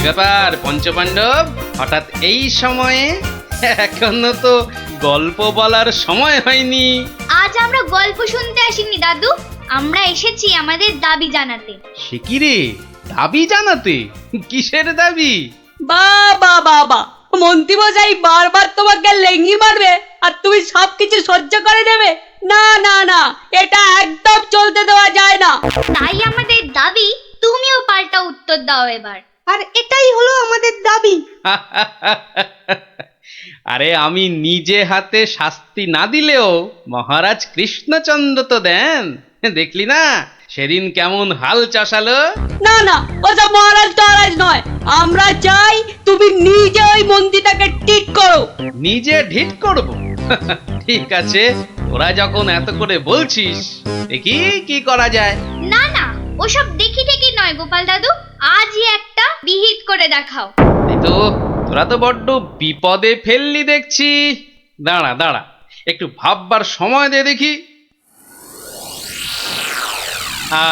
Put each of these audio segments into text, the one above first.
ব্যাপার পঞ্চপাণ্ডব, হঠাৎ এই সময়ে? এখনো তো গল্প বলার সময় হয়নি। আজ আমরা গল্প শুনতে আসিনি দাদু, আমরা এসেছি আমাদের দাবি জানাতে। সে কি রে, দাবি জানাতে? কিসের দাবি? বাবা বাবা, মন্ত্রীমশাই বারবার তোমাকে লেঙ্গি মারবে আর তুমি সবকিছু সহ্য করে নেবে? না না না, এটা একদম চলতে দেওয়া যায় না। তাই আমাদের দাবি তুমিও পাল্টা উত্তর দাও এবার। আর এটাই হলো আমাদের দাবি। আরে আমি নিজে হাতে শাস্তি না দিলেও মহারাজ কৃষ্ণচন্দ্র তো দেন। দেখলি না সেদিন কেমন হাল চাষালো? না না, ওসব মহারাজ টহারাজ নয়, আমরা চাই তুমি নিজে ওই মন্ত্রীটাকে ঠিক করো। নিজে ঢিট করব? ঠিক আছে, তোরা যখন এত করে বলছিস, দেখি কি করা যায়। না না, ওসব দেখি ঠেকি নয় গোপাল দাদু, আজই একটা বিহিত করে দেখাও। এই তো, তোরা তো বড্ড বিপদে ফেললি দেখছি। দাঁড়া দাঁড়া, একটু ভাববার সময় দে দেখি।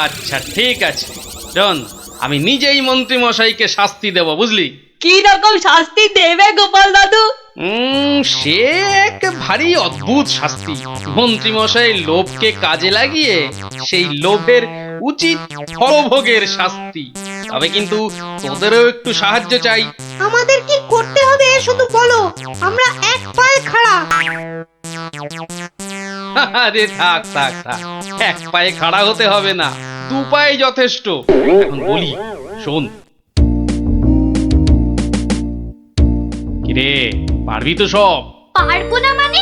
আচ্ছা ঠিক আছে, শোন, আমি নিজেই মন্ত্রী মশাইকে শাস্তি দেব, বুঝলি? কি রকম শাস্তি দেবে গোপাল দাদু? সে এক ভারী অদ্ভুত শাস্তি। মন্ত্রী মশাই লোভকে কাজে লাগিয়ে সেই লোভের উচিত ফলভোগের শাস্তি। তবে কিন্তু তোদেরও একটু সাহায্য চাই। আমাদের কি করতে হবে শুধু বলো, আমরা এক পায়ে খাড়া। আরে থাক থাক থাক, এক পায়ে খাড়া হতে হবে না, দু পায়ে যথেষ্ট। এখন বলি, শোন। কিরে, পারবি তো সব? পারবো না মানে?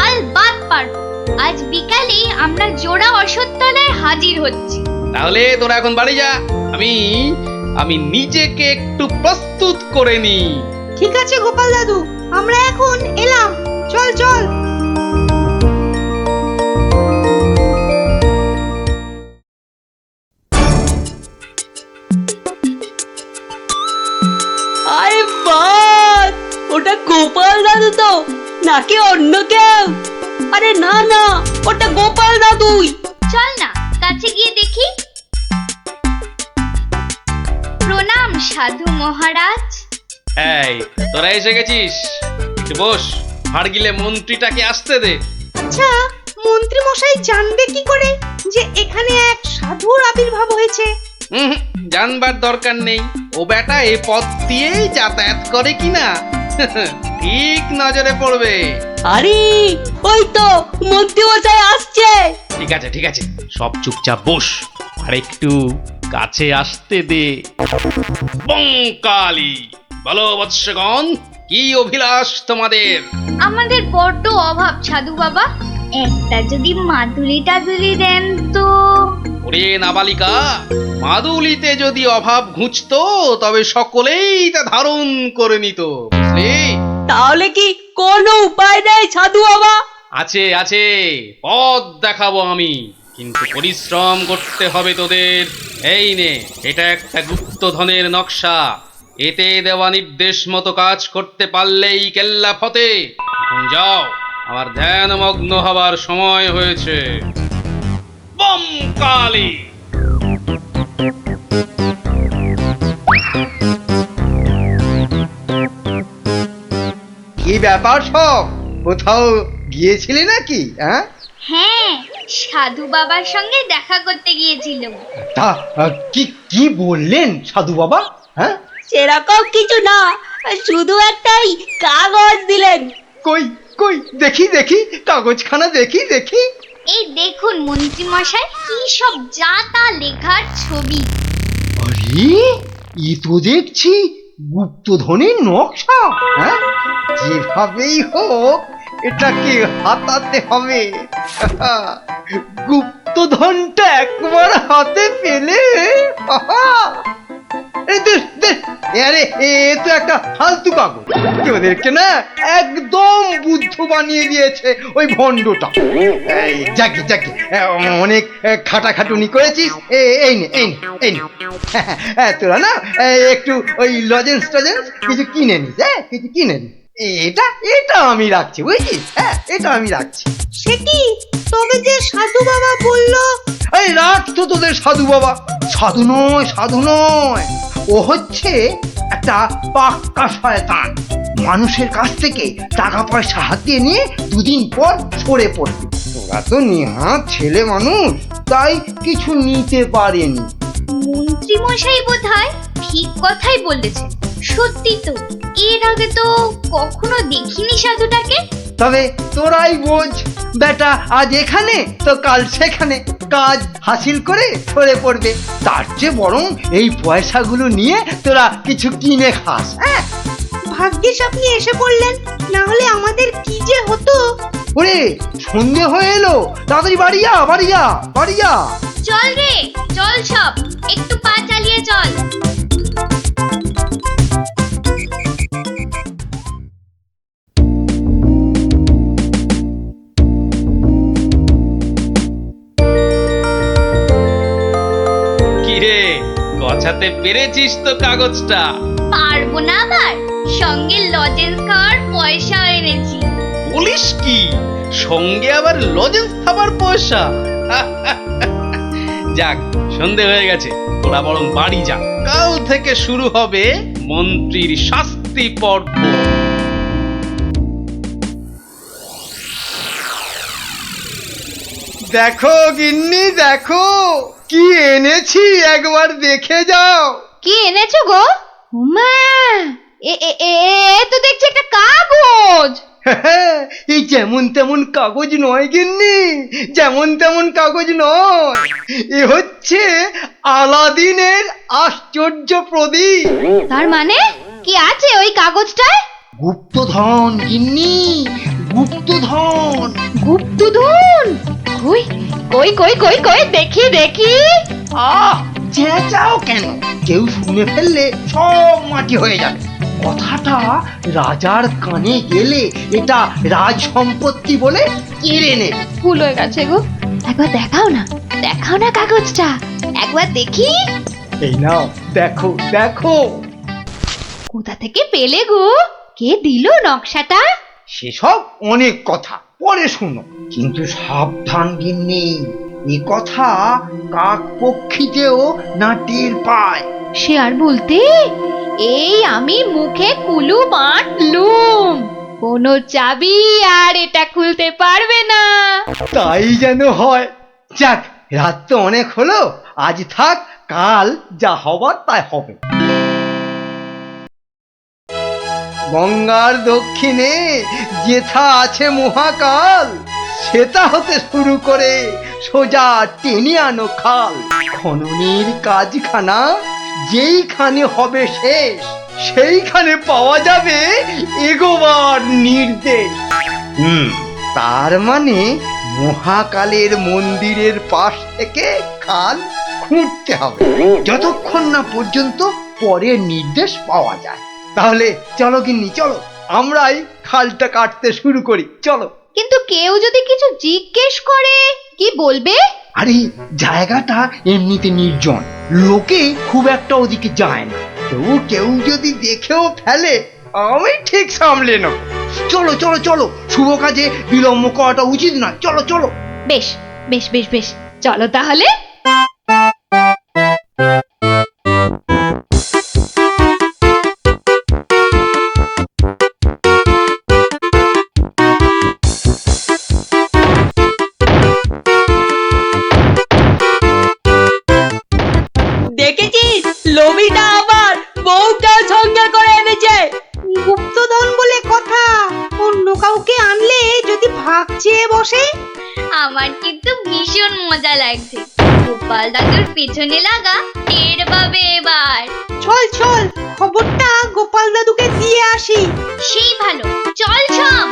আলবাত পারবো। আজ বিকালে আমরা জোড়া অশ্বত্থতলায় হাজির হচ্ছি। তাহলে তোরা এখন বাড়ি যা, আমি নিজেকে একটু প্রস্তুত করে নি। ঠিক আছে গোপাল দাদু, আমরা এখন এলাম, চল চল। আরে বাস, ওটা গোপাল দাদু তো নাকি অন্য কেউ? আরে না না, ওটা গোপাল দাদুই। চল না কাছে গিয়ে দেখি। প্রণাম সাধু মহারাজ। এই তোরা এসে গেছিস, একটু বস। হাড় গিলে মন্ত্রীটাকে আসতে দে। আচ্ছা, মন্ত্রী মশাই জানবে কি করে যে এখানে এক সাধুর আবির্ভাব হয়েছে? জানবার দরকার নেই, ও বেটা এ পথ দিয়েই যাতায়াত করে কিনা ঠিক নজরে পড়বে। আরে ওই তো মন্ত্রী মশাই আসছে। ঠিক আছে ঠিক আছে, সব চুপচাপ বস, আর একটু কাছে আসতে দে। বঙ্কালি, বলো বৎসগণ, কি অভিলাষ তোমাদের? আমাদের বড্ড অভাব সাধু বাবা, একটা যদি মাদুলি টাদুলি দেন তো। ওরে নাবালিকা, মাদুলিতে যদি অভাব ঘুচতো তবে সকলেই তা ধারণ করে নিত, বুঝলি? তাহলে কি কোনো উপায় নেই সাধু বাবা? আছে আছে, পথ দেখাবো আমি, কিন্তু পরিশ্রম করতে হবে তোদের। এই নে, এটা একটা গুপ্তধনের নকশা, এতে দেওয়া নির্দেশ মতো কাজ করতে পারলেই কেল্লা ফতে। এখন যাও, আমার ধ্যানমগ্ন হবার সময় হয়েছে। বম কালী। কি ব্যাপার সব, কোথাও গিয়েছিলি নাকি? হ্যাঁ, সাধু বাবার সঙ্গে দেখা করতে গিয়েছিলাম। তা কি কি বললেন সাধু বাবা? সেরকম কিছু না, শুধু একটাই কাগজ দিলেন। কই কই দেখি দেখি, কাগজখানা দেখি দেখি। এই দেখুন মন্ত্রী মশাই, কি সব যা তা লেখার ছবি। আরে এ তো দেখছি গুপ্তধনের নকশা। যেভাবেই হোক এটাকে হাতাতে হবে। গুপ্তধনটা একবার হাতে পেলে আরে এ তো একটা ফালতু কাগজ, ওদেরকে না একদম বুদ্ধ বানিয়ে দিয়েছে ওই ভণ্ডটা। যাকে যাকে অনেক খাটাখাটুনি করেছিস, এই নে এই নে এই নে। তোরা না একটু ওই লজেন্স টজেন্স কিছু কিনে নিস, কিছু কিনে নিস। এটা এটা আমি রাখছি, বুঝছিস? এটা আমি রাখছি। সে কি, তবে যে সাধু বাবা বললো? এই রাখ তো তোদের সাধু বাবা। সাধু নয় সাধু নয়, ও হচ্ছে একটা পাক্কা শয়তান। মানুষের কাছ থেকে টাকা পয়সা হাতিয়ে নিয়ে দুদিন পর সরে পড়বে। তোরা তো নিহাত ছেলে মানুষ, তাই কিছু নিতে পারেনি। মন্ত্রী মশাই বোধহয় ঠিক কথাই বলেছেন। সত্যি তো, এর আগে তো কখনো দেখিনি সাধুটাকে। তবে তোরাই বোঝ, বেটা আজ এখানে তো কাল সেখানে কাজ হাসিল করে সরে পড়বে। তার চেয়ে বরং এই পয়সাগুলো নিয়ে তোরা কিছু কিনে খাস। হ্যাঁ, ভাগ্যিস আপনি এসে পড়লেন, না হলে আমাদের কি যে হতো। ওরে সন্ধে হয়ে এলো, তাড়াতাড়ি বাড়ি যা, বাড়ি যা, বাড়ি যা। চল রে, চল সব, একটু পা চালিয়ে চল। কিরে, গছাতে পেরেছিস তো কাগজটা? পারবো না আবার, সঙ্গে লজেন্স খাওয়ার পয়সা এনেছি। বলিস কি, সঙ্গে আবার লজেন্স খাবার পয়সা? যাক, সন্ধে হয়ে গেছে, তোরা বরং বাড়ি যা। কাল থেকে শুরু হবে মন্ত্রীর শাস্তি পর্ব। দেখো গিন্নি, দেখো কি এনেছি, একবার দেখে যাও। কি এনেছো গো? উমা, এ এ এ এ তো দেখছি একটা কাগজ। এই যেমন তেমন কাগজ নয় গিন্নি, যেমন তেমন কাগজ নয়। এ হচ্ছে আলাদিনের আশ্চর্য প্রদীপ। তার মানে কি আছে ওই কাগজটায়? গুপ্তধন গিন্নি, গুপ্তধন। গুপ্তধন? কই কই কই কই কই, দেখি দেখি। আহ, চেঁচাও কেন? কেউ শুনে ফেললে সব মাটি হয়ে যাবে। কথাটা রাজার কানে গেলে এটা রাজ সম্পত্তি বলে কেড়ে নেবে। ভুল হয়ে গেছে গো, একবার দেখাও না, দেখাও না কাগজটা, একবার দেখি। এই নাও, দেখো দেখো। কোথা থেকে পেলে গো? কে দিল নকশাটা? সেসব অনেক কথা পরে শুনো, কিন্তু সাবধান গিন্নি, এ কথা কাক পক্ষীতেও না টের পায়। সে আর বলতে, এই আমি মুখে কুলু বাঁধলুম, কোনো চাবি আর এটা খুলতে পারবে না। তাই যেন হয়। যাক, রাত তো অনেক হলো, আজ থাক, কাল যা হবার তাই হবে। গঙ্গার দক্ষিণে যেথা আছে মহাকাল, সেটা হতে শুরু করে সোজা টেনে আনো খাল। খননের কাজখানা যেইখানে হবে শেষ, সেইখানে পাওয়া যাবে এগোবার নির্দেশ। তার মানে মহাকালের মন্দিরের পাশ থেকে খাল খুঁড়তে হবে, যতক্ষণ না পর্যন্ত পরের নির্দেশ পাওয়া যায়। তাহলে চলো গিন্নি, চলো, আমরাই খালটা কাটতে শুরু করি, চলো। কিন্তু কেউ যদি কিছু জিজ্ঞেস করে, কি বলবে? আরে জায়গাটা এমনিতে নির্জন, লোকে খুব একটা ওদিকে যায় না। তবু কেউ যদি দেখেও ফেলে, আমি ঠিক সামলে নেব। চলো চলো চলো, শুভ কাজে বিলম্ব করাটা উচিত নয়। চলো চলো। বেশ বেশ বেশ বেশ, চলো তাহলে। দেখেছিস, লোভিটা আবার বউটাও সঙ্গে করে এনেছে। গুপ্তধন বলে কথা, অন্য কাউকে আনলে যদি ভাগ চেয়ে বসে। আমার কিন্তু ভীষণ মজা লাগছে। গোপাল দাদুর পেছনে লাগা টের পাবে এবার। চল চল, খবরটা গোপাল দাদুকে দিয়ে আসি। সেই ভালো, চল সব।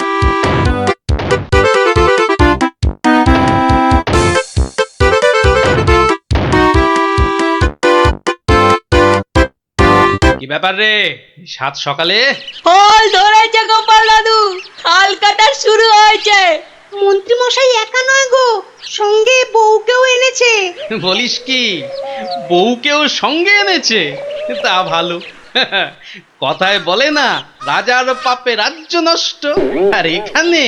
কি ব্যাপার রে, সাত সকালে? ফল ধরেছে গোপাল দাদু, খাল কাটা শুরু হয়েছে। মন্ত্রী মশাই একা নয় গো, সঙ্গে বউকেও এনেছে। বলিস কি, বউকেও সঙ্গে এনেছে? তা ভালো। কথায় বলে না, রাজার পাপে রাজ্য নষ্ট, আর এখানে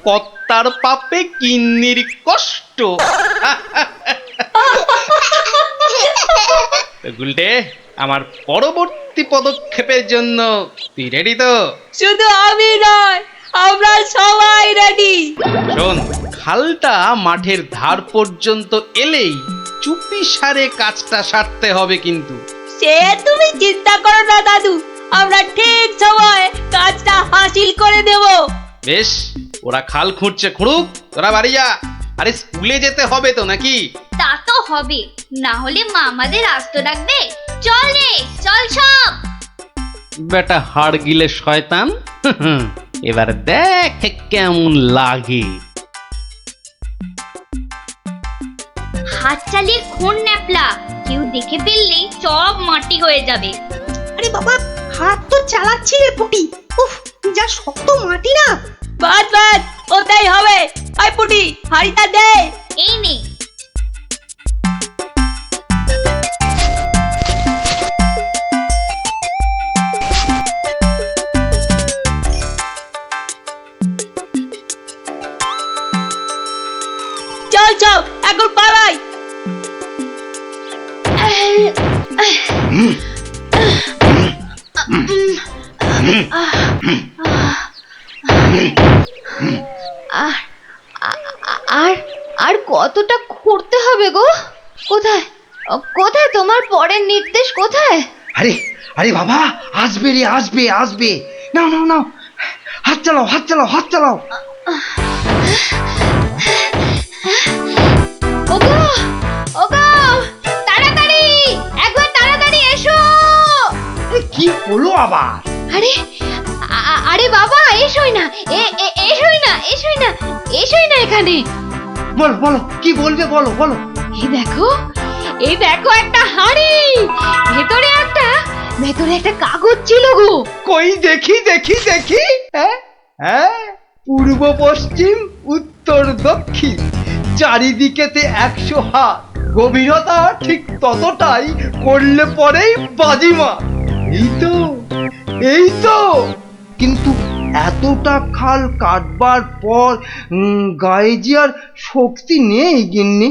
কর্তার পাপে কিন্নির কষ্ট। গুলটে, আমার পরবর্তী পরবর্তী পদক্ষেপের জন্য তুই রেডি তো? শুধু আমি নয়, আমরা সবাই রেডি। শোন, খালটা মাঠের ধার পর্যন্ত এলেই চুপি সারে কাজটা সারতে হবে কিন্তু। সে তুমি চিন্তা করো না দাদু, আমরা ঠিক সময় কাজটা হাসিল করে দেব। বেশ, ওরা খাল খুঁড়ছে খুঁড়ুক, তোরা বাড়ি যা। আরে স্কুলে যেতে হবে তো নাকি? তা তো হবে, না হলে মা আমাদের আস্ত রাখবে। চল রে, চল সব। বেটা হাড় গিলে শয়তান, এবার দেখ কেমন লাগে। হাত চালিয়ে খুন ন্যাপলা, কেউ দেখে ফেললেই সব মাটি হয়ে যাবে। আরে বাবা, হাত তো চালাচ্ছি রে পুটি। উফ, যা শক্ত মাটি না। বাদ বাদ, ওটাই হবে। আয় পুটি, হাড়িটা দে। এই নে। চল চল, এখন পালাই। আর আর কতটা খুঁড়তে হবে গো? কোথায় কোথায় তোমার পরের নির্দেশ কোথায়? আরে আরে বাবা, আসবে রে, আসবে আসবে। নাও নাও নাও, হাত চালাও, হাত চালাও, হাত চালাও। ওগো ওগো, তাড়াতাড়ি, একবার তাড়াতাড়ি এসো। কি হলো আবার? আরে আরে বাবা, এসোই না, এসোই না, এসোই না, এসোই না এখানে। বলো বলো, কি বলবে বলো বলো। এই দেখো একটা হাঁড়ি, ভেতরে একটা কাগজ ছিল গো। কই দেখি দেখি দেখি। হ্যাঁ হ্যাঁ, পূর্ব পশ্চিম উত্তর দক্ষিণ চারিদিকেতে 100 হাত, গভীরতা ঠিক ততটাই, করলে পরেই বাজিমা। এই তো, এই তো। কিন্তু এতটা খাল কাটবার পর গায়ে যে আর শক্তি নেই গিন্নি।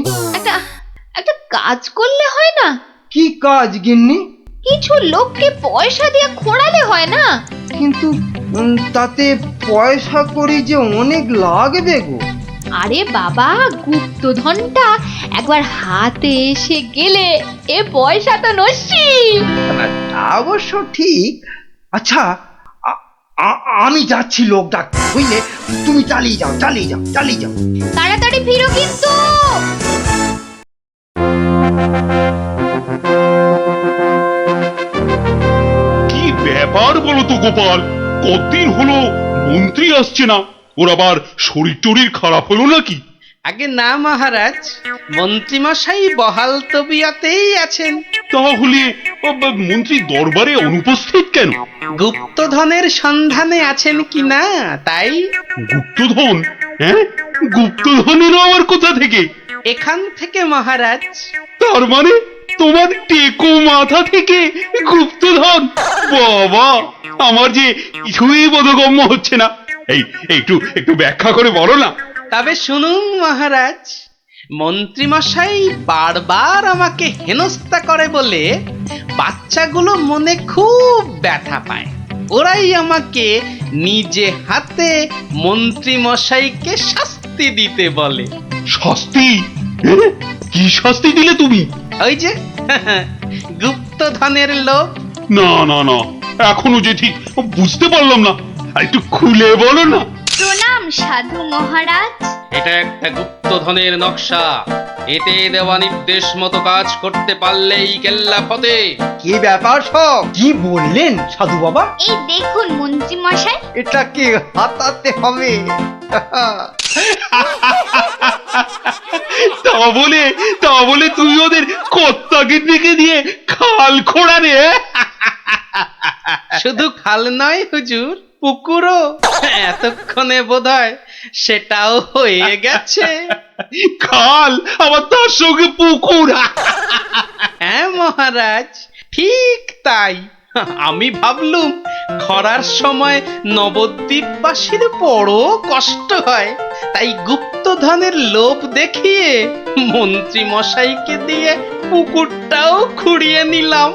একটা কাজ করলে হয় না? কি কাজ গিন্নি? কিছু লোককে পয়সা দিয়ে খোঁড়ালে হয় না? কিন্তু তাতে পয়সা করি যে অনেক লাগবে গো। আরে বাবা, গুপ্তধনটা একবার হাতে এসে গেলে এ পয়সা তো নস্যি। তা অবশ্য ঠিক। আচ্ছা, আমি যাচ্ছি লোক ডাকতে, বুঝলে? তুমি চালিয়ে যাও, চালিয়ে যাও, চালিয়ে যাও। তাড়াতাড়ি ফিরো কিন্তু। কি ব্যাপার বলো তো গোপাল, কতদিন হলো মন্ত্রী আসছে না? ওর আবার শরীর টরীর খারাপ হলো নাকি? আগে না মহারাজ, মন্ত্রীমশাই বহাল তবিয়তেই আছেন। তাহলে মন্ত্রী দরবারে অনুপস্থিত কেন? গুপ্তধনের সন্ধানে আছেন কিনা তাই। গুপ্তধন? হ্যাঁ, গুপ্তধনেরও আবার কোথা থেকে? এখান থেকে মহারাজ। তার মানে তোমার টেকো মাথা থেকে গুপ্তধন? বাবা, আমার যে কিছুই বোধগম্য হচ্ছে না। এই একটু একটু ব্যাখ্যা করে বলো না। তবে শুনুন মহারাজ, মন্ত্রীমশাই বারবার আমাকে হেনস্থা করে বলে বাচ্চাগুলো মনে খুব ব্যথা পায়। ওরাই আমাকে নিজে হাতে মন্ত্রীমশাইকে শাস্তি দিতে বলে। শাস্তি? হ্যাঁ? কি শাস্তি দিলে তুমি? ওই যে গুপ্তধনের লোভ। না না না, এখনো যে ঠিক বুঝতে পারলাম না, একটু খুলে বলো না। প্রণাম সাধু মহারাজ। এটা একটা গুপ্তধনের নকশা, এতে দেওয়া নির্দেশ মতো কাজ করতে পারলেই কেল্লা ফতে। কি ব্যাপার সব? কি বললেন সাধু বাবা? এই দেখুন মন্ত্রী মশাই। এটাকে হাতাতে হবে। তা বলে তুই ওদের কর্তাকে ডেকে দিয়ে খাল খোঁড়া রে? শুধু খাল নয় হুজুর, পুকুরও। এতক্ষণে বোধহয় সেটাও হয়ে গেছে। খাল আবার তার সঙ্গে পুকুর? হ্যাঁ মহারাজ, ঠিক তাই। আমি ভাবলুম খরার সময় নবদ্বীপবাসীর বড় কষ্ট হয়, তাই গুপ্তধনের লোভ দেখিয়ে মন্ত্রী মশাইকে দিয়ে পুকুরটাও খুঁড়িয়ে নিলাম।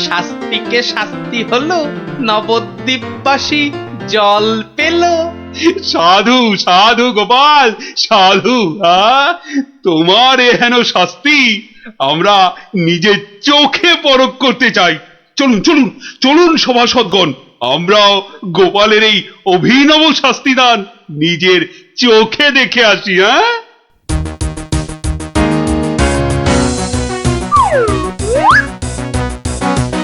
শাস্তিকে শাস্তি হলো, নবদ্বীপবাসী জল পেল। সাধু সাধু গোপাল সাধু, তোমার এহেন শাস্তি আমরা নিজের চোখে পরখ করতে চাই। চলুন চলুন চলুন সভাসদগণ, আমরাও গোপালের এই অভিনব শাস্তিদান নিজের চোখে দেখে আসি।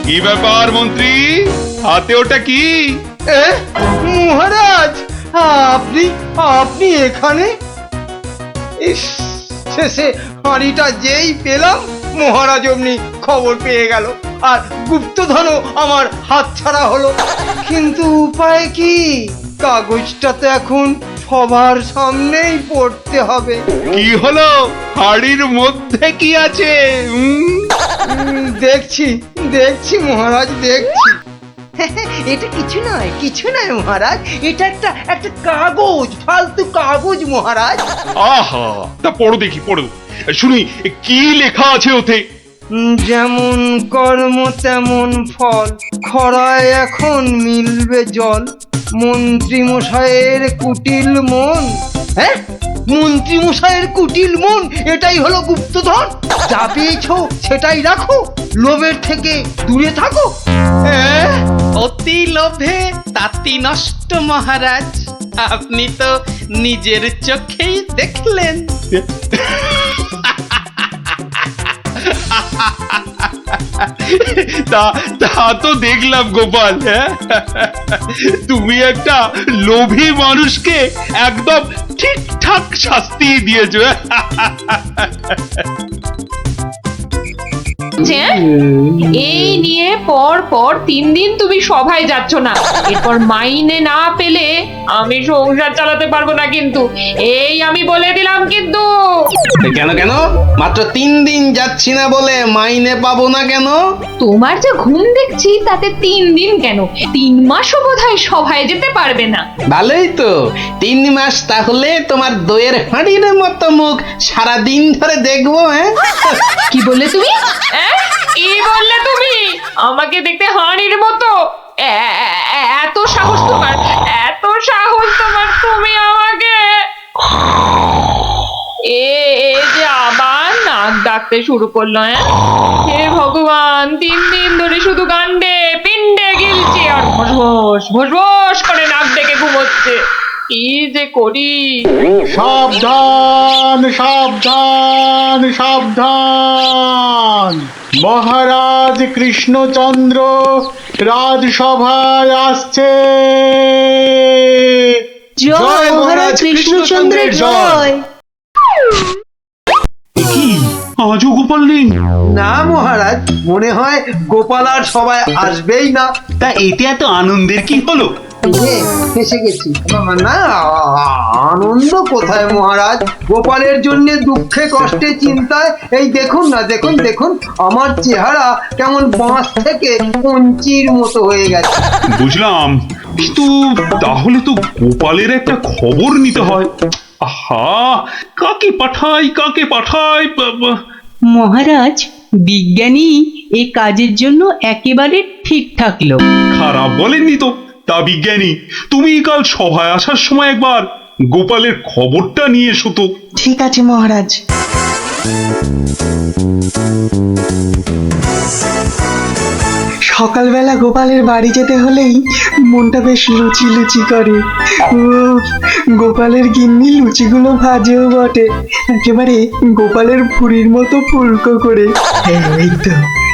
কি ব্যাপার মন্ত্রী, হাতে ওটা কি? এ, মহারাজ, আপনি আপনি এখানে? ইস, শেষে হাঁড়িটা যেই পেলাম মহারাজ অমনি খবর পেয়ে গেল, আর গুপ্তধনও আমার হাতছাড়া হলো। কিন্তু উপায় কি? কাগজটা তো এখন সবার সামনেই পড়তে হবে। কি হলো, হাড়ির মধ্যে কি আছে? দেখছি দেখছি মহারাজ, দেখছি। এটা কিছু নয় মহারাজ, এটা একটা কাগজ, ফালতু কাগজ মহারাজ। আহা, তা পড়ো দেখি, পড়ো শুনি কি লেখা আছে ওতে। যেমন কর্ম তেমন ফল, খরায় এখন মিলবে জল, মন্ত্রী মশাইয়ের কুটিল মন। হ্যাঁ, মন্ত্রী মশাইয়ের কুটিল মন, এটাই হলো গুপ্তধন। যা পেয়েছো সেটাই রাখো, লোভের থেকে দূরে থাকো। হ্যাঁ, অতি লোভে তাতি নষ্ট মহারাজ, আপনি তো নিজের চোখেই দেখলেন। তা তা তো দেখলাম গোপাল, তুমি একটা লোভী মানুষকে একদম ঠিকঠাক শাস্তি দিয়েছো। এই নিয়ে পর 3 দিন তুমি সভায় যাচ্ছ না, এরপর মাইনে না পেলে আমি সংসার চালাতে পারবো না কিন্তু, এই আমি বলে দিলাম কিন্তু। কেন কেন? মাত্র 3 দিন যাচ্ছি না বলে মাইনে পাবো না কেন? তোমার যে ঘুম দেখছি তাতে 3 দিন কেন, 3 মাসও বোধহয় সভায় যেতে পারবে না। ভালোই তো, 3 মাস তাহলে তোমার দইয়ের হাঁড়ির মতো মুখ সারা দিন ধরে দেখবো। কি বললে তুমি? কি বললে তুমি? আমাকে দেখতে হাঁড়ির মতো? এত সাহস তোমার, এত সাহস তোমার, তুমি আমাকে যে আবার নাক ডাকতে শুরু করলো। হে ভগবান, 3 দিন ধরে শুধু গান্ডে পিণ্ডে গিলছে আর ভোস ভোস করে নাক ডেকে ঘুমোচ্ছে। কি যে করি? সাবধান সাবধান সাবধান, মহারাজ কৃষ্ণচন্দ্র রাজসভায় আসছে। জয় মহারাজ কৃষ্ণচন্দ্রের জয়। কি আজও গোপাল নেই? না মহারাজ, মনে হয় গোপাল আর সবাই আসবেই না। তা এতে এত আনন্দের কি হলো? ফেসে গেছি। না, আনন্দ কোথায় মহারাজ, গোপালের জন্য দুঃখে কষ্টে চিন্তায় এই দেখুন না, দেখুন দেখুন আমার চেহারা কেমন বাঁশ থেকে কঞ্চির মতো হয়ে গেছে। বুঝলাম, কিন্তু তাহলে তো গোপালের একটা খবর নিতে হয়। আহা, কাকে পাঠাই মহারাজ, বিজ্ঞানী এই কাজের জন্য একেবারে ঠিকঠাক লোক। খারাপ বলেননি তো। তা বিজ্ঞানী, তুমি কাল সভায় আসার সময় একবার গোপালের খবরটা নিয়ে এসো তো। ঠিক আছে মহারাজ। সকালবেলা গোপালের বাড়ি যেতে হলেই মনটা বেশ লুচি লুচি করে। উফ, গোপালের গিন্নি লুচিগুলো ভাজেও বটে, একেবারে গোপালের ভুঁড়ির মতো ফুলকো করে।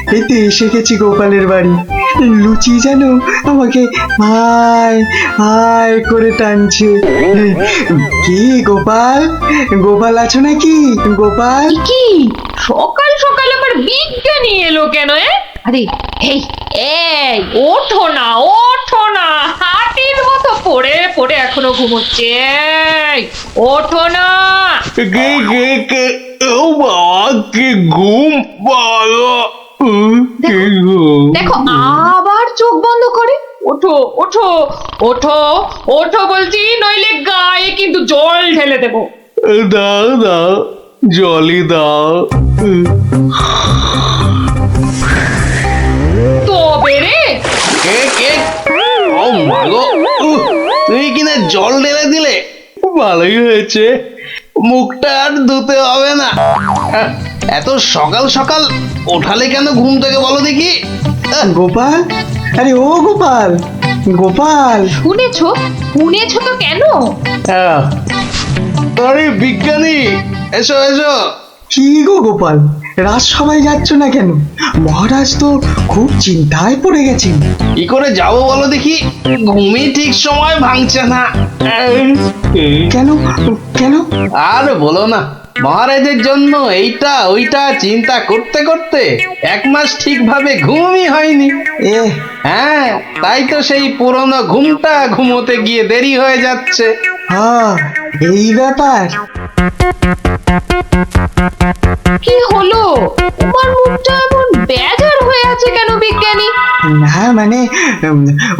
এই তো এসে গেছি গোপালের বাড়ি। লুচি যেন আমাকে আয় আয় করে টানছে। কি গোপাল, গোপাল আছো নাকি গোপাল? কি সকাল সকাল আবার বিজ্ঞানী এলো কেন? আরে এই এই ওঠো না, হাতির মতো পড়ে পড়ে এখনো ঘুমোচ্ছে। এই, ওঠো না। ও বাবা, কি ঘুম পালো। দেখো আবার চোখ বন্ধ করে। ওঠো ওঠো ওঠো ওঠো বলছি, নইলে গায়ে কিন্তু জল ঢেলে দেবো। দাও দাও, জলই দাও। তুমি কিনা জল ঢেলে দিলে, ভালোই হয়েছে, মুখটা আর ধুতে হবে না। এত সকাল সকাল ওঠালে কেন ঘুম থেকে বলো দেখি? গোপাল, আরে ও গোপাল, গোপাল। শুনেছো শুনেছো তো কেন? আরে বিজ্ঞানী, এসো এসো। কি গো গোপাল, রাজসভায় যাচ্ছ না কেন? মহারাজ তো খুব চিন্তায় পড়ে গেছেন। কি করে যাবো বলো দেখি, ঘুমই ঠিক সময় ভাঙছে না। কেন কেন? আর বলো না, মহারাজের জন্য এইটা ওইটা চিন্তা করতে করতে 1 মাস ঠিকভাবে ঘুমই হয়নি। হ্যাঁ, তাই তো সেই পুরনো ঘুমটা ঘুমোতে গিয়ে দেরি হয়ে যাচ্ছে। হ্যাঁ, এই ব্যাপার। কি হলো? তোমার মুখটা এমন বেজার হয়ে আছে কেন বিজ্ঞানী? না মানে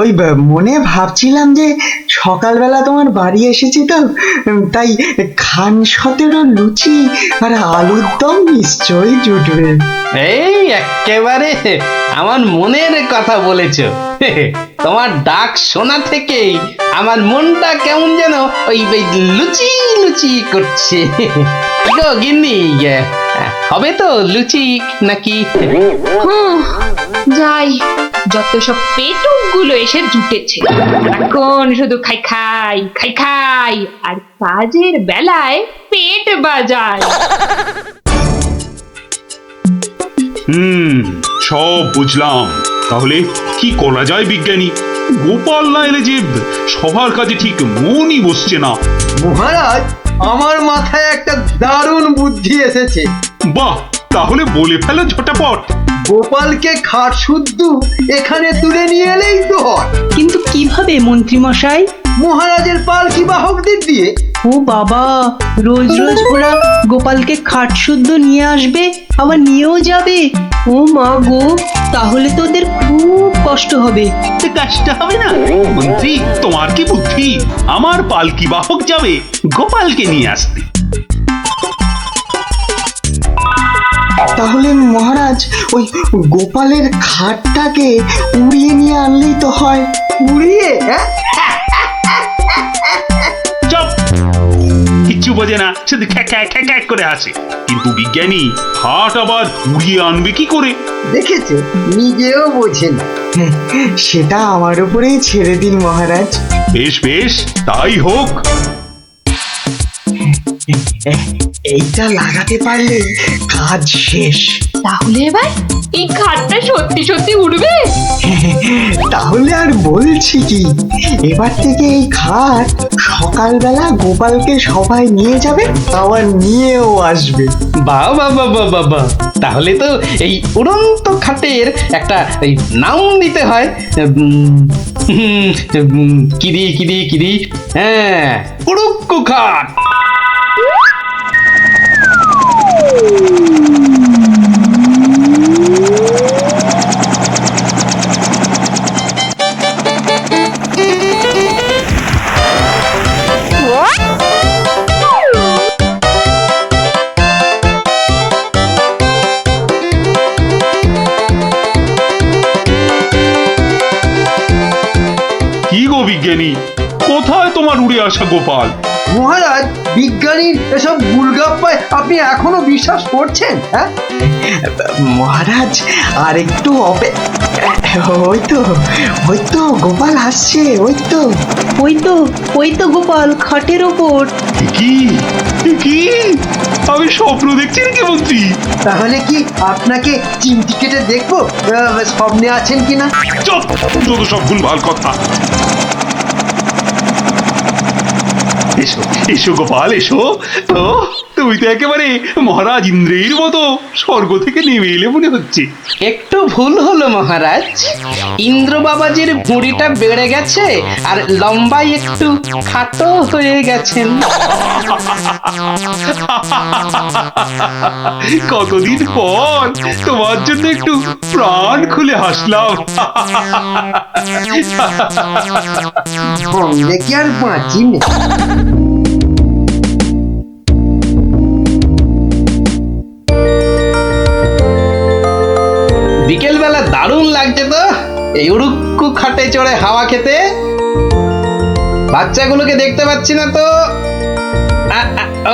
ওই মনে ভাবছিলাম যে সকালবেলা তোমার বাড়ি এসেছি তো, তাই খান 17 লুচি আর আলুর দম নিশ্চয়ই জুটবে। এই একেবারে আমার মনের কথা বলেছ। তোমার ডাক শোনা থেকেই আমার মনটা কেমন যেন ওই লুচি লুচি করছে। গো গিন্নি, হবে তো লুচি নাকি? যাই, যত সব পেটুক গুলো এসে জুটেছে, এখন শুধু খাই খাই খাই খাই আর কাজের বেলায় পেট বাজায়। সব বুঝলাম। তাহলে কি করা যায় বিজ্ঞানী? গোপাল না এলে যে সবার কাজে ঠিক মনই বসছে না। মহারাজ, আমার মাথায় একটা দারুণ বুদ্ধি এসেছে। বাহ, তাহলে বলে ফেলো ঝটাপট। গোপালকে খাট শুদ্ধ এখানে তুলে নিয়ে এলেই তো হয়। কিন্তু কিভাবে মন্ত্রী মশাই? মহারাজের পালকি বাহকদের দিয়ে। ও বাবা, রোজ রোজ ওরা গোপালকে খাট শুদ্ধ নিয়ে আসবে, আবার নিয়েও যাবে। ও মা গো, তাহলে তো ওদের খুব কষ্ট হবে। কাজটা হবে না মন্ত্রী, তোমার কি বুদ্ধি? আমার পালকি বাহক যাবে গোপালকে নিয়ে আসতে। তাহলে মহারাজ ওই গোপালের খাটটাকে উড়িয়ে নিয়ে আনলেই তো হয়। উড়িয়ে? হ্যাঁ, চুপ, কিচ্ছু বোঝে না, শুধু খ্যাক করে আসে। কিন্তু বিজ্ঞানী, হাট আবার উড়িয়ে আনবে কি করে? দেখেছো, নিজেও বোঝেন। সেটা আমার উপরেই ছেড়ে দিন মহারাজ। বেশ বেশ, তাই হোক। এইটা লাগাতে পারলে কাজ শেষ। তাহলে এবার এই খাটটা সত্যি সত্যি উড়বে? তাহলে আর বলছি কি, এবার থেকে এই খাট সকালবেলা গোপালকে সবাই নিয়ে যাবে, আবার নিয়েও আসবে। বাহ বাহ বাহ বাহ বাহ বাহ, তাহলে তো এই উড়ন্ত খাটের একটা এই নাম দিতে হয়। কিরি, হ্যাঁ, উড়ুক্কু খাট। কি গো বিজ্ঞানী, কোথায় তোমার উড়ে আসা গোপাল? মহারাজ, বিজ্ঞানীর এসব গুলগাপ্পায় আপনি এখনো বিশ্বাস করছেন? হ্যাঁ মহারাজ, আর একটু ওই তো গোপাল আসছে। ওই তো গোপাল খাটের ওপর। কি কি আমি স্বপ্ন দেখছি নাকি মন্ত্রী? তাহলে কি আপনাকে চিমটি কেটে দেখবো স্বপ্নে আছেন কিনা? চুপ, যত সব ভুলভাল কথা। এসো এসো গোপাল, এসো। তো তুমি তো একেবারে মহারাজ ইন্দ্রের মতো স্বর্গ থেকে নেমে এলে মনে হচ্ছে। একটু ভুল হলো মহারাজ, ইন্দ্র বাবাজির ভুঁড়িটা বেড়ে গেছে আর লম্বাই একটু খাটো হয়ে গেছেন। কতদিন পর তোমার জন্য একটু প্রাণ খুলে হাসলাম। বললে কি আর বাঁচি না। বিকেলবেলা দারুণ লাগছে তো এই উড়ুক্কু খাটে চড়ে হাওয়া খেতে। বাচ্চাগুলোকে দেখতে পাচ্ছি না তো।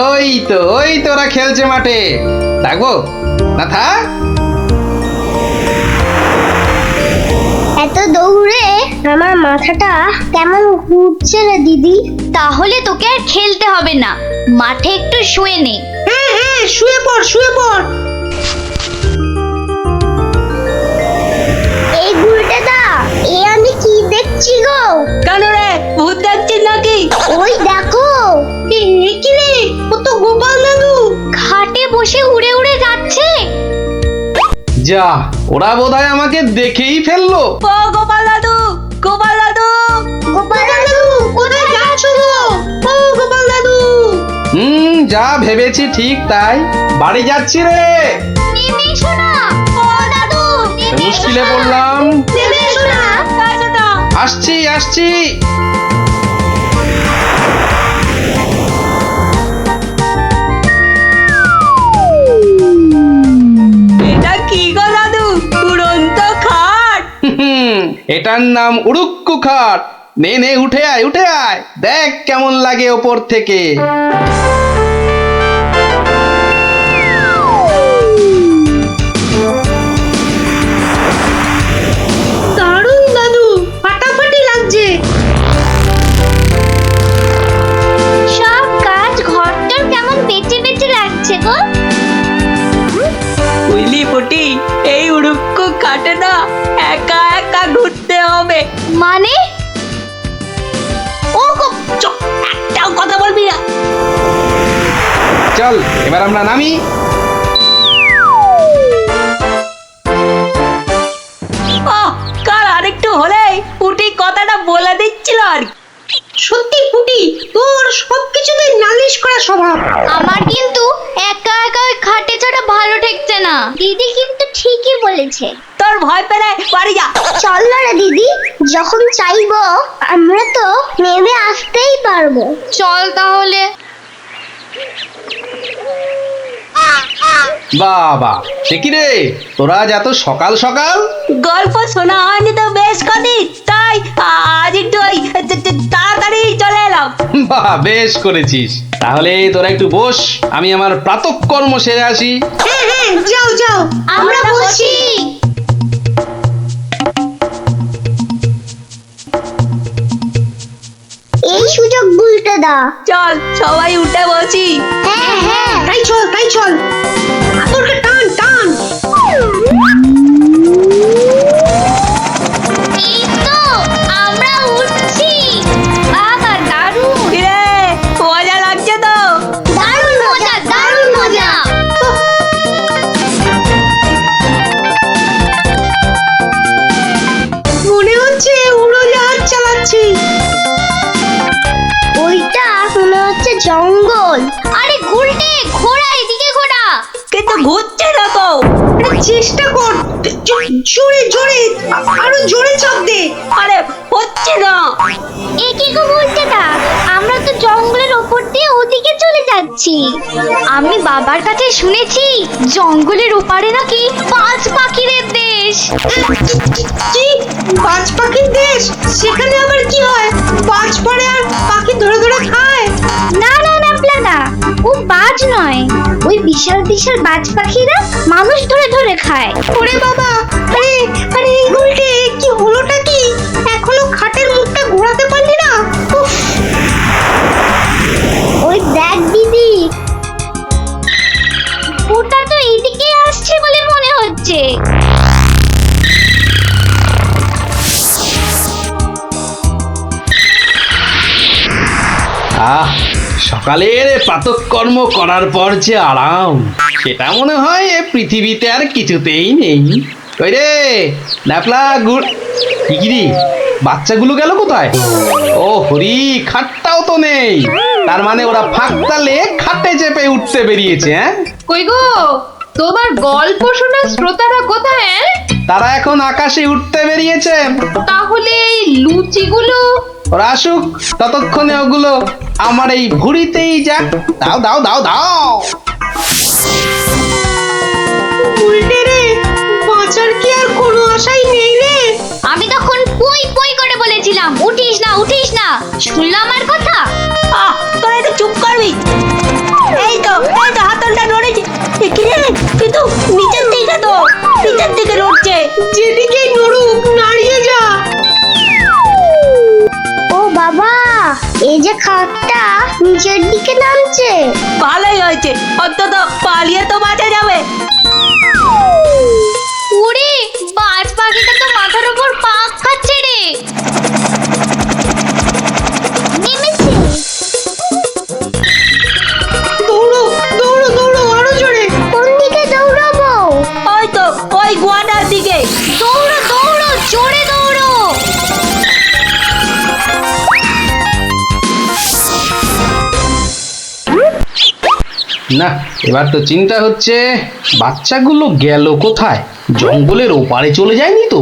ওই তো ওরা খেলছে মাঠে। ডাকবো না? থাক। এত দৌড়ে আমার মাথাটা কেমন ঘুরছে রে দিদি। তাহলে তোকে আর খেলতে হবে না, মাঠে একটু শুয়ে নে। হ্যাঁ হ্যাঁ, শুয়ে পড় শুয়ে পড়। এই গুলটেদা, এ আমি কি দেখছি গো? কেন রে, ভূত দেখছিস নাকি? ওই দেখো, কি রে, ও তো গোপাল দাদু। খাটে বসে উড়ে উড়ে যাচ্ছে। যা, ওরা বোধহয় আমাকে দেখেই ফেললো। ও গোপাল দাদু, গোপাল দাদু, গোপাল দাদু, কোথায় যাচ্ছ গো? ও গোপাল দাদু। যা ভেবেছি ঠিক তাই। বাড়ি যাচ্ছি রে। নেমে এসো না। ও দাদু, নেমে এসো মুশকিলে না। পড়লাম। নেমে এসো না। আসছি। এটা কি গো দাদু, উড়ন্ত খাট? এটার নাম উড়ুক্কু খাট। নে উঠে আয় দেখ কেমন লাগে ওপর থেকে। দারুণ দাদু, ফাটাফাটি লাগছে। সব কাজ ঘরটার কেমন বেঁচে বেঁচে লাগছে গো। বুঝলি পুটি, এই উড়ুক্কু খাটে না একা একা ঘুরতে হবে। মানে? ও গো, চুপ, একটাও কথা বলবি না। চল এবার আমরা নামি। কাল আরেকটু হলেই পুটি কথাটা বলে দিচ্ছিল আর কি। সত্যি পুটি, তোর সবকিছুতে নালিশ করা স্বভাব। আমার কিন্তু একা একা ওই খাটে ছাড়া ভালো ঠেকছে না। দিদি কিন্তু ঠিকই বলেছে। তোর ভয় পেলে বাড়ি যা। চল না রে দিদি, যখন চাইবো আমরা তো নেমে আসতেই পারবো। চল তাহলে। বাবা, সে কি রে, তোরা আজ এত সকাল সকাল? গল্প শোনা হয়নি তো বেশ কদিন, তাই আজ একটু ওই তাড়াতাড়ি চলে এলাম। বাহ, বেশ করেছিস। তাহলে তোরা একটু বস, আমি আমার প্রাতঃকর্ম সেরে আসি। হ্যাঁ হ্যাঁ, যাও যাও। আমরা বসি। এই সুযোগ বুলতে দা। চল সবাই উঠে বসি। হ্যাঁ হ্যাঁ, তাই চল। তোরকে টান। এই তো আমরা উঠছি। বাবা দারুণ। কিরে, মজা লাগছে তো? দারুণ মজা। মনে হচ্ছে উড়োজাহাজ চালাচ্ছি। ওইটা মনে হচ্ছে জঙ্গল। আরে গুলটে, ঘোড়া এদিকে ঘোড়া। কিন্তু ঘুরছে না তো। চেষ্টা কর, জোরে আরো জোরে চাপ দে। আরে হচ্ছে না। এ কি গো বলতে দা, আমরা তো জঙ্গলের ওপর দিয়ে ওদিকে চলে যাচ্ছি। আমি বাবার কাছে শুনেছি জঙ্গলের ওপারে নাকি পাঁচ পাখিদের দেশ। কি, বাজ পাখির দেশ? সেখানে আবার কি হয়? বাজ পড়ে আর পাখি ধরে খায়? না প্লাদা, ও বাজ নয়, ওই বিশাল বিশাল বাজ পাখিরা মানুষ ধরে খায়। ওরে বাবা, আরে এই গুলটে, কি হলোটা কি? এখনো খাটের মুখটা ঘোরাতে পারলি না? উফ। ওই দেখ দিদি, ওটা তো এইদিকে আসছে বলে মনে হচ্ছে। সকালের প্রাতঃকর্ম করার পর যে আরাম, সেটা মনে হয় এ পৃথিবীতে আর কিছুতেই নেই। ওই রে ন্যাপলা গুড়, কি বাচ্চাগুলো গেল কোথায়? ও হরি, খাটটাও তো নেই। তার মানে ওরা ফাঁক তালে খাটে চেপে উঠতে বেরিয়েছে। হ্যাঁ, কই গো, তোমার গল্প শোনা শ্রোতারা কোথায়? তারা এখন আকাশে উঠতে বেরিয়েছে। তাহলে এই লুচিগুলো? ওরা আসুক, ততক্ষণে ওগুলো আমার এই ভুঁড়িতেই যাক। দাও। উল্টে রে, বাঁচার কি আর কোনো আশাই নেই রে? আমি তখন পুই করে বলেছিলাম উঠিস না। শুনলো আমার কথা? তোরা একটু চুপ করবি। এই তো হাতলটা নড়েছে। কি রে, কিন্তু নিচের দিকে নড়ছে। যেদিকে নড়ুক নাড়িয়ে যা। ও বাবা, এই যে খাটটা নিচের দিকে নামছে। ভালোই হয়েছে, অন্তত পালিয়ে তো বাঁচা যাবে। ওরে, বাজ পাখিটা তো মাথার উপর পাক খাচ্ছে রে। নেমেছে। দৌড়ো দৌড়ো দৌড়ো আরো জোরে। কোন দিকে দৌড়াবো? ওই তো ওই গোয়াটার দিকে। দৌড়ো দৌড়ো, জোরে দৌড়ো। না, এবার তো চিন্তা হচ্ছে বাচ্চাগুলো গেল কোথায়? জঙ্গলের ওপারে চলে যায়নি তো?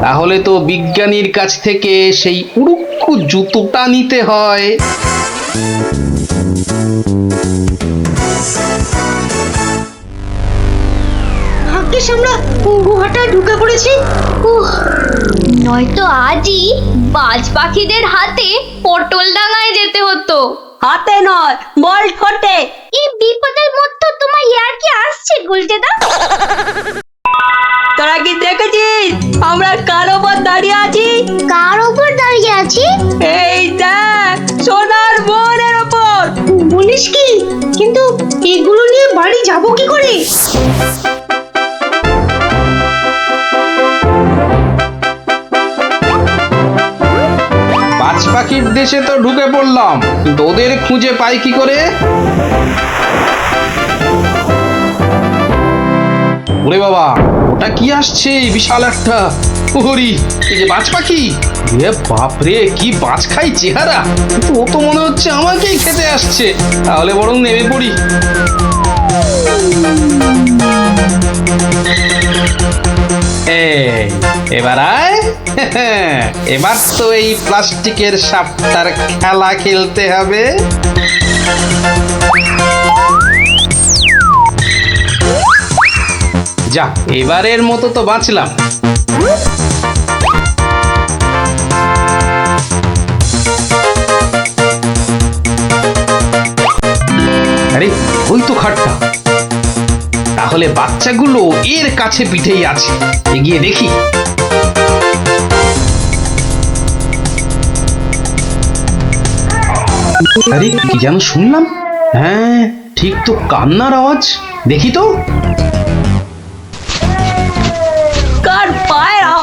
তাহলে তো বিজ্ঞানীর কাছ থেকে সেই উড়ুক্কু জুতোটা নিতে হয়। ভাগ্যিস আমরা গুহাটা ঢুকে পড়েছি। নয়তো আজই বাজ পাখিদের হাতে পটল ডাঙায় যেতে হতো। হাতে নয়, বল ঠোঁটে। এই বিপদের মধ্যে তোমার ইয়ার কি আসছে গুলটেদা? তোরা কি দেখেছিস আমরা কার ওপর দাঁড়িয়ে আছি? কার ওপর দাঁড়িয়ে আছি? এই দেখ, সোনার বোনের ওপর। বলিস কি? কিন্তু এগুলো নিয়ে বাড়ি যাবো কি করে? বাজ পাখির দেশে তো ঢুকে পড়লাম, কিন্তু ওদের খুঁজে পাই কি করে? ওরে বাবা, ওটা কি আসছে? বিশাল একটা ওরি, এই যে বাজ পাখি। এ বাপরে, কি বাজ খাই চেহারা! কিন্তু ও তো মনে হচ্ছে আমাকেই খেতে আসছে। তাহলে বরং নেমে পড়ি। এবার আয়। এবার তো এই প্লাস্টিকের সাপটার খেলা খেলতে হবে। যা, এবারের মতো তো বাঁচলাম। আরে, ওই তো খাটটা। তাহলে বাচ্চাগুলো এর কাছে পিঠেই আছে। এগিয়ে দেখি। আরে, কি যেন শুনলাম? হ্যাঁ, ঠিক তো কান্নার আওয়াজ। দেখি তো। কার পায়রা?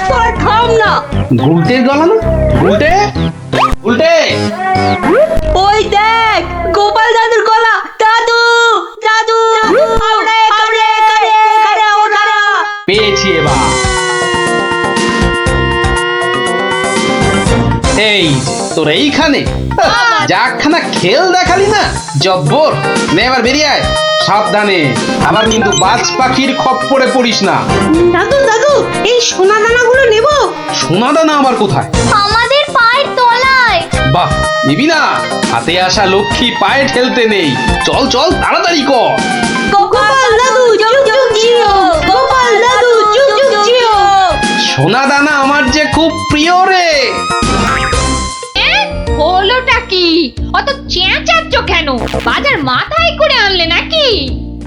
তোরা থাম না। গুলটের গলা না? গুলটে, গুলটে। ওই দেখ, গোপাল দাদুর গলা। দাদু, দাদু, পেয়েছি এবার। এই যে, তোর এইখানে যাখানা খেল দেখালি না, জব্বর। নে এবার বেরিয়ে আয় সাবধানে। আবার কিন্তু বাজ পাখির খপ্পরে পড়িস না। দাদু দাদু, এই সোনা দানাগুলো নেব। সোনা দানা আবার কোথায়? আমাদের পায়ের তলায়। বাহ, নিবি না? হাতে আসা লক্ষ্মী পায়ে ঠেলতে নেই। চল চল, তাড়াতাড়ি কর। গোপাল দাদু যুগ যুগ জিও। গোপাল দাদু যুগ যুগ জিও। সোনা দানা আমার যে খুব প্রিয় রে। হলোটা কি? অত চেঁচাচ্ছ কেন? বাজার মাথায় করে আনলে নাকি?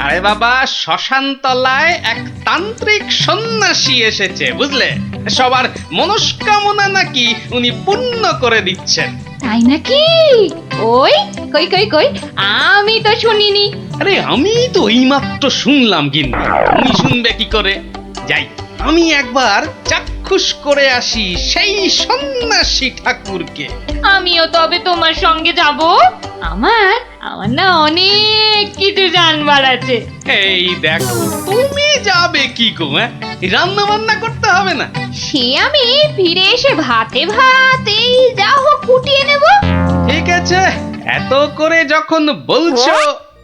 আরে বাবা, শ্মশান তলায় এক তান্ত্রিক সন্ন্যাসী এসেছে, বুঝলে? সবার মনস্কামনা নাকি উনি পূর্ণ করে দিচ্ছেন। তাই নাকি? ওই কই কই কই, আমি তো শুনিনি। আরে, আমি তো এইমাত্র শুনলাম। কিন্তু তুমি শুনবে কি করে? যাই, আমি একবার চাক্ষুষ করে আসি সেই সন্ন্যাসী ঠাকুরকে। আমিও তবে তোমার সঙ্গে যাব। আমার আমার না অনেক কিছু জানবার আছে। এই দেখো, তুমি যাবে কি গো? রান্না বান্না করতে হবে না? সে আমি ফিরে এসে ভাতে ভাত এই যা হোক ফুটিয়ে নেব। ঠিক আছে, এত করে যখন বলছো,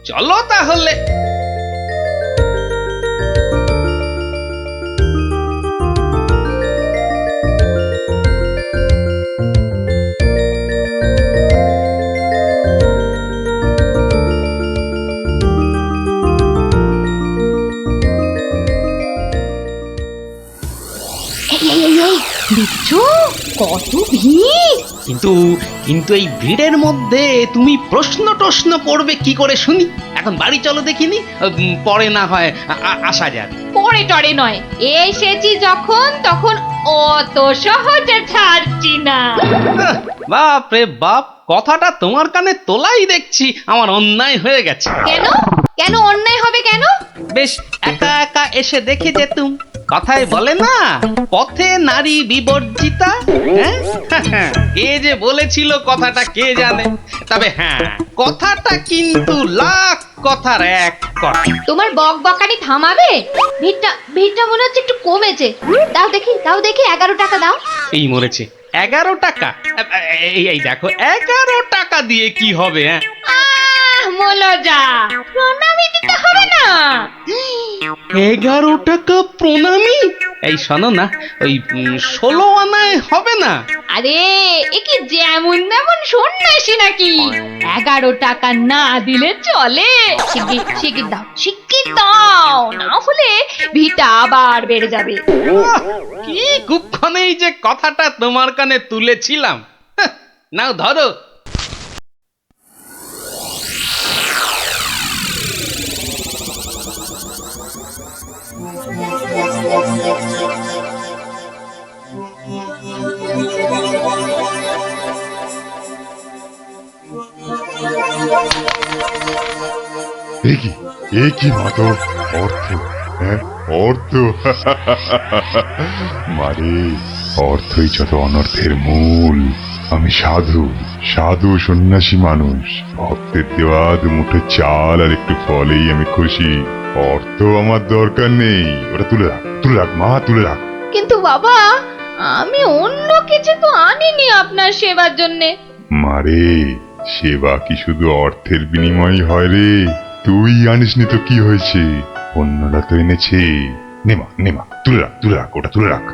চলো তাহলে। দেখছো কত ভিড়। কিন্তু কিন্তু এই ভিড়ের মধ্যে তুমি প্রশ্ন করবে কি করে শুনি? এখন বাড়ি চলো দেখিনি, পরে না হয় আসা যাবে। পরে টরে নয়, এসেছি যখন তখন অত সহজে ছাড়ছি না। বাপ রে বাপ, কথাটা তোমার কানে তোলাই দেখছি আমার অন্যায় হয়ে গেছে। কেন কেন অন্যায় হবে কেন? বেশ একা একা এসে দেখে যেতুম। কথায় বলে না, পথে নারী বিবর্জিতা। হ্যাঁ, কে যে বলেছিল কথাটা কে জানে। তবে হ্যাঁ, কথাটা কিন্তু লাখ কথার এক কথা। তোমার বকবকানি থামাবে? ভিড়টা মনে হচ্ছে একটু কমেছে। দাও দেখি 11 টাকা দাও। এই মরেছে 11 টাকা? এই দেখো 11 টাকা দিয়ে কি হবে? মলজা, প্রণামী দিতে হবে না? 11 টাকা প্রণামী? এই শোনো না, ওই 16 আনায় হবে না? আরে এ কি যেমন তেমন সন্ন্যাসী নাকি? 11 টাকা না দিলে চলে? শিগগির দাও, না হলে ভিড়টা আবার বেড়ে যাবে। কি কুক্ষণেই যে কথাটা তোমার কানে তুলেছিলাম। নাও ধরো। কি মাতো অর্থ, হ্যাঁ অর্থ। মারে, অর্থই যত অনর্থের মূল। আমি সাধু সন্ন্যাসী মানুষ। ভক্তের দেওয়া দুমুঠো চাল আর একটু ফলেই আমি খুশি। অর্থ আমার দরকার নেই। ওটা তুলে রাখ মা, তুলে রাখ। কিন্তু বাবা, আমি অন্য কিছু তো আনিনি আপনার সেবার জন্যে। মারে, সেবা কি শুধু অর্থের বিনিময় হয় রে? তুই আনিসনি তো কি হয়েছে, অন্যরা তো এনেছে। নেমা তুলে রাখ, ওটা তুলে রাখ।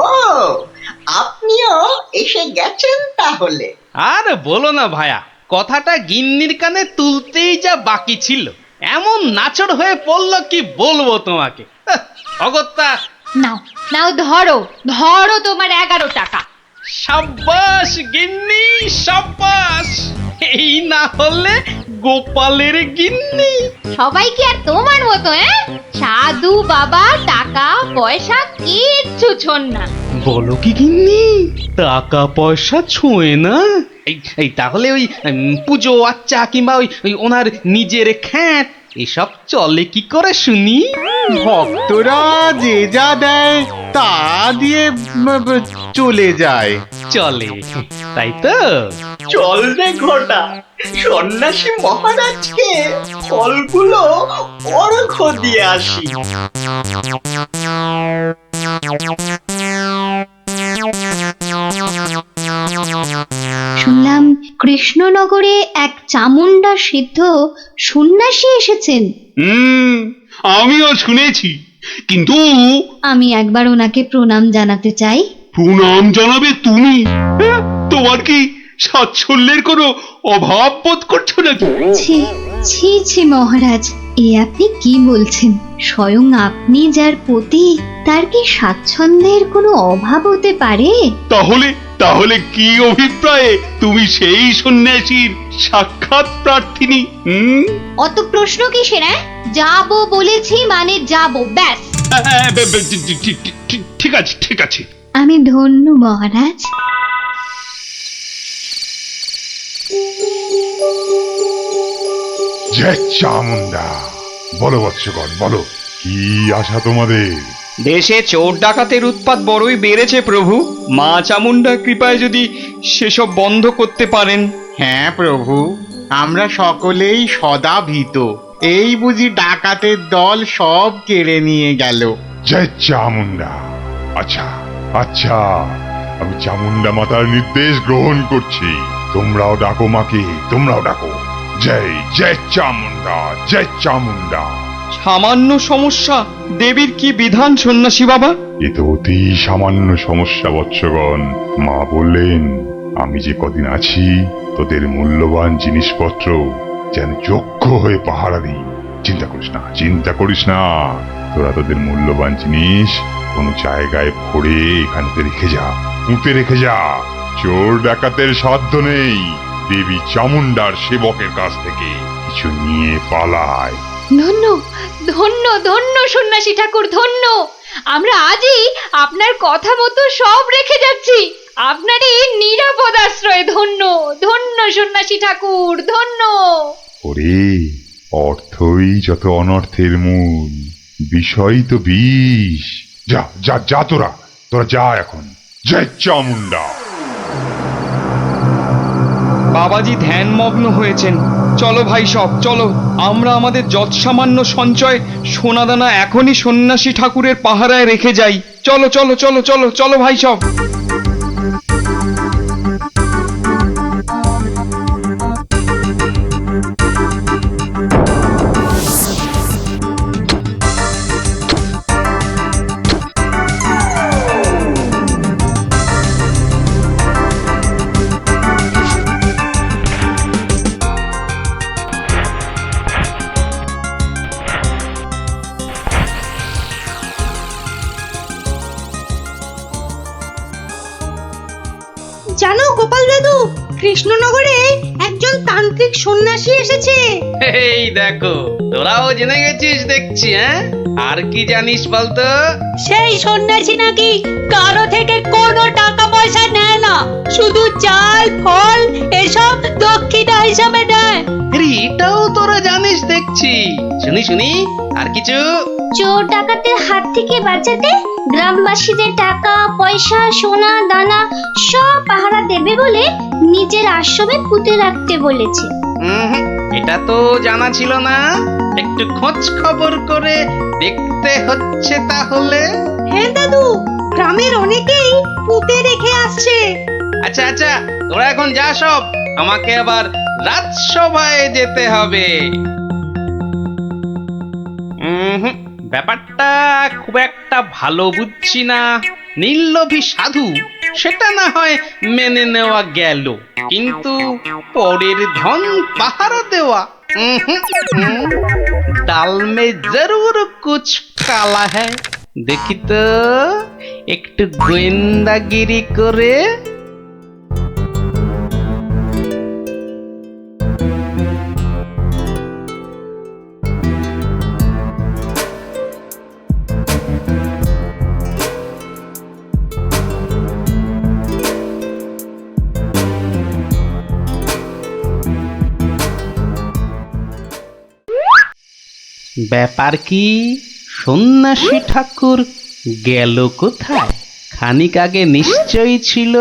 ও, আপনিও এসে গেছেন তাহলে? আর বলো না ভায়া, কথাটা গিন্নির কানে তুলতেই যা বাকি ছিল, এমন নাচড় হয়ে পড়লো কি বলবো তোমাকে। অগত্যা। নাও ধরো তোমার 11 টাকা। সাব্বাস গিন্নি, সাব্বাস। এই না হলে গোপালের গিন্নি। সবাই কি আর তোমার মতো? সাধু বাবা টাকা পয়সা কিচ্ছু ছোন না। বলো কি গিন্নি, টাকা পয়সা ছোঁয় না? এই তাহলে ওই পুজো আচ্চা কিংবা ওই ওনার নিজের খ্যাত এসব চলে কি করে শুনি? ভক্তরা যে যা দেয় তা দিয়ে চলে যায়। চলে, তাই তো? চল রে ঘটা, সন্ন্যাসী মহারাজকে ফলগুলো অর্ঘ্য দিয়ে আসি। শুনলাম কৃষ্ণনগরে এক চামুন্ডা সিদ্ধ সন্ন্যাসী এসেছেন। আমিও শুনেছি, কিন্তু আমি একবার ওনাকে প্রণাম জানাতে চাই। প্রণাম জানাবে তুমি? তোমার কি সাচ্ছল্যের কোনো অভাব বোধ করছো নাকি? ছি মহারাজ, এ আপনি কি বলছেন? স্বয়ং আপনি যার পতি, তার কি স্বাচ্ছন্দ্যের কোনো অভাব হতে পারে? তাহলে কি অভিপ্রায়ে তুমি সেই সন্ন্যাসীর সাক্ষাৎ প্রার্থিনী? অত প্রশ্ন কিসের? যাবো বলেছি মানে যাবো, ব্যাস। ঠিক আছে। আমি ধন্য মহারাজ। জয় চামুন্ডা। বলো বৎসগণ, বলো কি আশা তোমাদের? দেশে চোর ডাকাতের উৎপাত বড়ই বেড়েছে প্রভু। মা চামুন্ডার কৃপায় যদি সেসব বন্ধ করতে পারেন। হ্যাঁ প্রভু, আমরা সকলেই সদা ভীত। এই বুঝি ডাকাতের দল সব কেড়ে নিয়ে গেল। জয় চামুন্ডা। আচ্ছা, আমি চামুন্ডা মাতার নির্দেশ গ্রহণ করছি। তোমরাও ডাকো মাকে, তোমরাও ডাকো। জয় চামুন্ডা, জয় চামুন্ডা। সামান্য সমস্যা, দেবীর কি বিধান সন্ন্যাসী বাবা? এ তো অতি সামান্য সমস্যা বৎসগণ। মা বললেন, আমি যে কদিন আছি তোদের মূল্যবান জিনিসপত্র যেন যোগ্য হয়ে পাহারা দিই। চিন্তা করিস না, চিন্তা করিস না। তোরা তোদের মূল্যবান জিনিস কোনো জায়গায় ভরে এখানেতে রেখে যা, পুঁতে রেখে যা। চোর ডাকাতের সাধ্য নেই দেবী চামুন্ডার সেবকের কাছ থেকে কিছু নিয়ে পালায়। ধন্য ধন্য ধন্য সন্ন্যাসী ঠাকুর, ধন্য। আমরা আজই আপনার কথা মতো সব রেখে যাচ্ছি। আপনারই নিরাপদ আশ্রয়। ধন্য ধন্য সন্ন্যাসী ঠাকুর, ধন্য। ওরে, অর্থই যত অনর্থের মূল, বিষয় তো বিষ। যা যা যা, তোরা তোরা যা এখন। জয় চামুন্ডা। বাবাজি ধ্যানমগ্ন হয়েছেন। চলো ভাই সব, চলো। আমরা আমাদের যৎসামান্য সঞ্চয় সোনাদানা এখনই সন্ন্যাসী ঠাকুরের পাহারায় রেখে যাই। চলো চলো চলো চলো চলো ভাই সব। জানো গোপাল দাদু, কৃষ্ণনগরে একজন তান্ত্রিক সন্ন্যাসী এসেছে। এই দেখো, তোরাও জেনে গেছিস দেখছি। হ্যাঁ, আর কি জানিস বলতো? সেই সন্ন্যাসী নাকি কারো থেকে কোনো টাকা পয়সা নেয় না, শুধু চাল ফল এসব দক্ষিণা হিসাবে নেয়। আরে এটাও তোরা জানিস দেখছি। শুনি শুনি, আর কিছু? চোর ডাকাতের হাত থেকে বাঁচাতে গ্রামবাসীদের টাকা পয়সা সোনা দানা সব পাহারা দেবে বলে নিজের আশ্রমে পুঁতে রাখতে বলেছে। এটা তো জানা ছিল না। একটু খোঁজ খবর করে দেখতে হচ্ছে তাহলে। হ্যাঁ দাদু, গ্রামের অনেকেই পুঁতে রেখে আসছে। আচ্ছা আচ্ছা, তোরা এখন যা সব, আমাকে আবার রাজসভায় যেতে হবে। ব্যাপারটা খুব একটা ভালো বুঝছি না। নীললোভী সাধু সেটা না হয় মেনে নেওয়া গেল, কিন্তু পরের ধন পাহারা দেওয়া, ডাল মে জরুর কুছ কালা হ্যায়। দেখি তো একটু গোয়েন্দাগিরি করে। ব্যাপার কি, সন্ন্যাসী ঠাকুর গেল কোথায়? খানিক আগে নিশ্চয়ই ছিল।